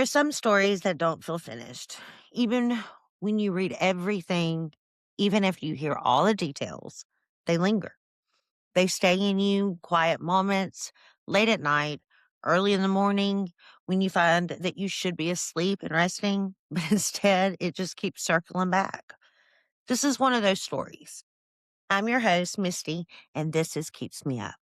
are some stories that don't feel finished. Even when you read everything, even if you hear all the details, they linger. They stay in you quiet moments, late at night, early in the morning, when you find that you should be asleep and resting, but instead it just keeps circling back. This is one of those stories. I'm your host, Misty, and this is Keeps Me Up.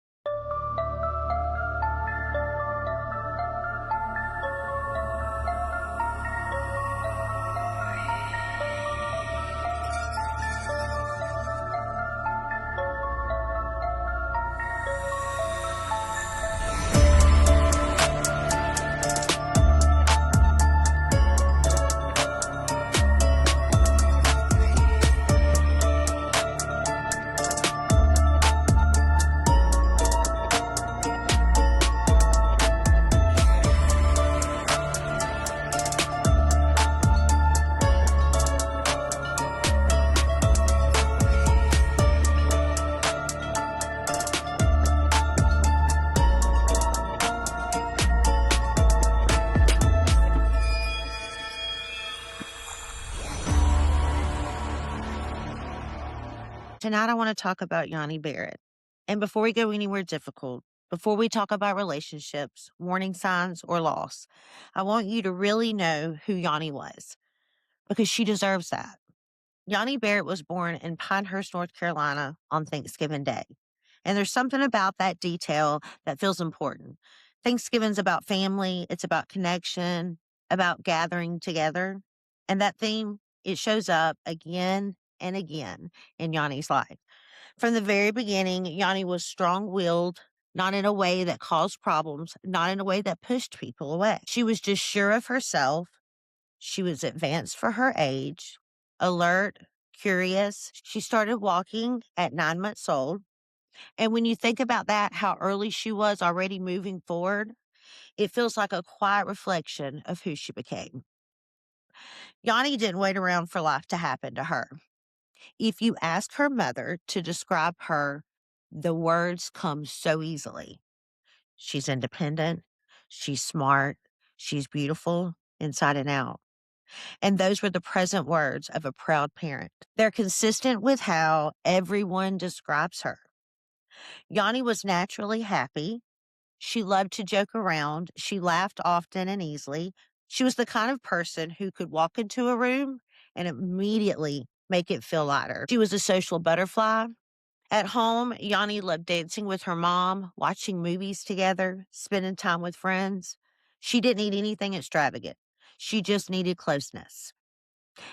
Tonight, I want to talk about Yonni Barrett. And before we go anywhere difficult, before we talk about relationships, warning signs, or loss, I want you to really know who Yonni was because she deserves that. Yonni Barrett was born in Pinehurst, North Carolina on Thanksgiving Day. And there's something about that detail that feels important. Thanksgiving's about family, it's about connection, about gathering together. And that theme, it shows up again and again in Yanni's life. From the very beginning, Yanni was strong willed, not in a way that caused problems, not in a way that pushed people away. She was just sure of herself. She was advanced for her age, alert, curious. She started walking at 9 months old. And when you think about that, how early she was already moving forward, it feels like a quiet reflection of who she became. Yanni didn't wait around for life to happen to her. If you ask her mother to describe her, the words come so easily. She's independent, she's smart, she's beautiful inside and out. And those were the present words of a proud parent. They're consistent with how everyone describes her. Yanni was naturally happy. She loved to joke around. She laughed often and easily. She was the kind of person who could walk into a room and immediately make it feel lighter. She was a social butterfly. At home, Yanni loved dancing with her mom, watching movies together, spending time with friends. She didn't need anything extravagant. She just needed closeness.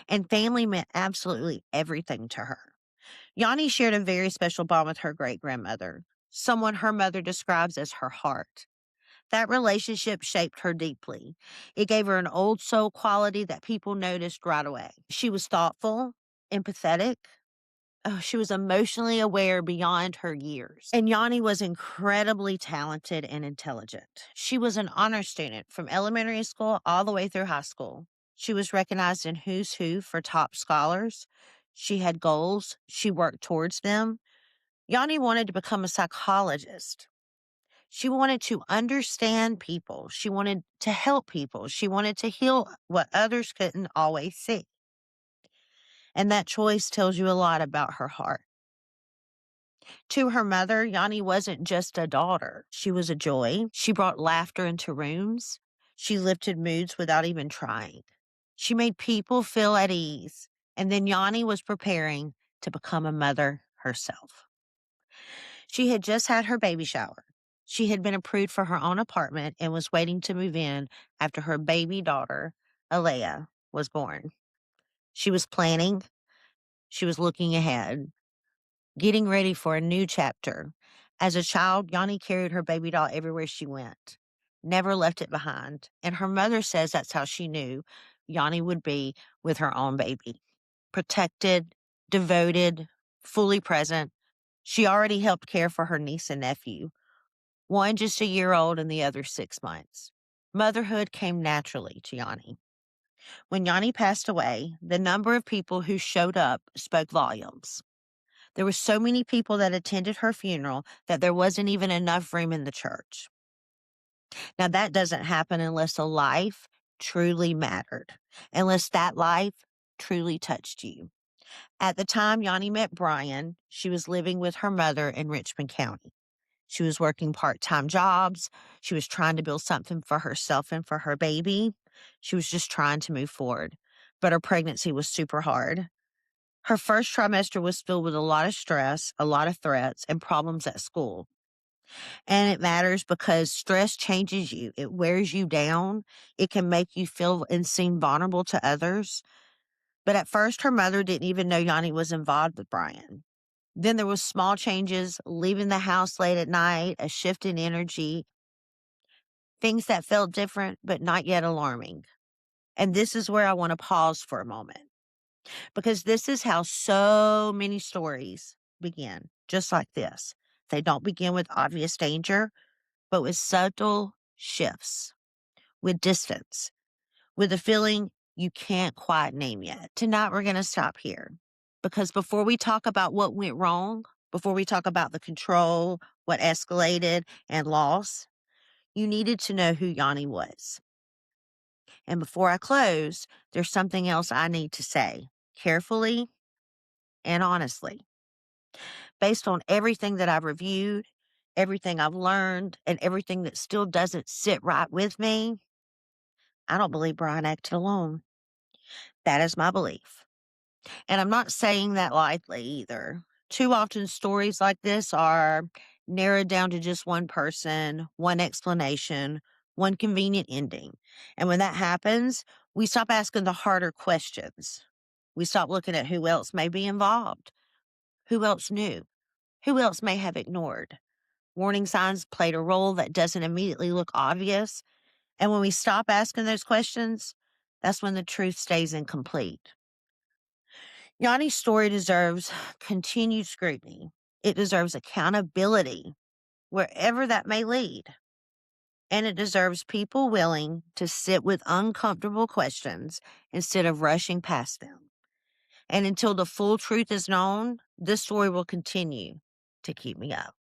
And family meant absolutely everything to her. Yanni shared a very special bond with her great grandmother, someone her mother describes as her heart. That relationship shaped her deeply. It gave her an old soul quality that people noticed right away. She was thoughtful, empathetic. Oh, she was emotionally aware beyond her years. And Yanni was incredibly talented and intelligent. She was an honor student from elementary school all the way through high school. She was recognized in Who's Who for top scholars. She had goals. She worked towards them. Yanni wanted to become a psychologist. She wanted to understand people. She wanted to help people. She wanted to heal what others couldn't always see. And that choice tells you a lot about her heart. To her mother, Yanni wasn't just a daughter. She was a joy. She brought laughter into rooms. She lifted moods without even trying. She made people feel at ease. And then Yanni was preparing to become a mother herself. She had just had her baby shower. She had been approved for her own apartment and was waiting to move in after her baby daughter, Alea, was born. She was planning. She was looking ahead, getting ready for a new chapter. As a child, Yanni carried her baby doll everywhere she went, never left it behind. And her mother says that's how she knew Yanni would be with her own baby. Protected, devoted, fully present. She already helped care for her niece and nephew, one just a year old and the other 6 months. Motherhood came naturally to Yanni. When Yanni passed away, the number of people who showed up spoke volumes. There were so many people that attended her funeral that there wasn't even enough room in the church. Now, that doesn't happen unless a life truly mattered, unless that life truly touched you. At the time Yanni met Brian, she was living with her mother in Richmond County. She was working part time jobs. She was trying to build something for herself and for her baby. She was just trying to move forward. But her pregnancy was super hard. Her first trimester was filled with a lot of stress, a lot of threats, and problems at school. And it matters because stress changes you, it wears you down. It can make you feel and seem vulnerable to others. But at first, her mother didn't even know Yanni was involved with Brian. Then there was small changes, leaving the house late at night, a shift in energy, things that felt different but not yet alarming. And this is where I want to pause for a moment because this is how so many stories begin, just like this. They don't begin with obvious danger, but with subtle shifts, with distance, with a feeling you can't quite name yet. Tonight, we're going to stop here because before we talk about what went wrong, before we talk about the control, what escalated, and loss, you needed to know who Yanni was. And before I close, there's something else I need to say carefully and honestly. Based on everything that I've reviewed, everything I've learned, and everything that still doesn't sit right with me, I don't believe Brian acted alone. That is my belief. And I'm not saying that lightly either. Too often, stories like this are narrowed down to just one person, one explanation, one convenient ending. And when that happens, we stop asking the harder questions. We stop looking at who else may be involved, who else knew, who else may have ignored. Warning signs played a role that doesn't immediately look obvious. And when we stop asking those questions, that's when the truth stays incomplete. Yanni's story deserves continued scrutiny. It deserves accountability, wherever that may lead. And it deserves people willing to sit with uncomfortable questions instead of rushing past them. And until the full truth is known, this story will continue to keep me up.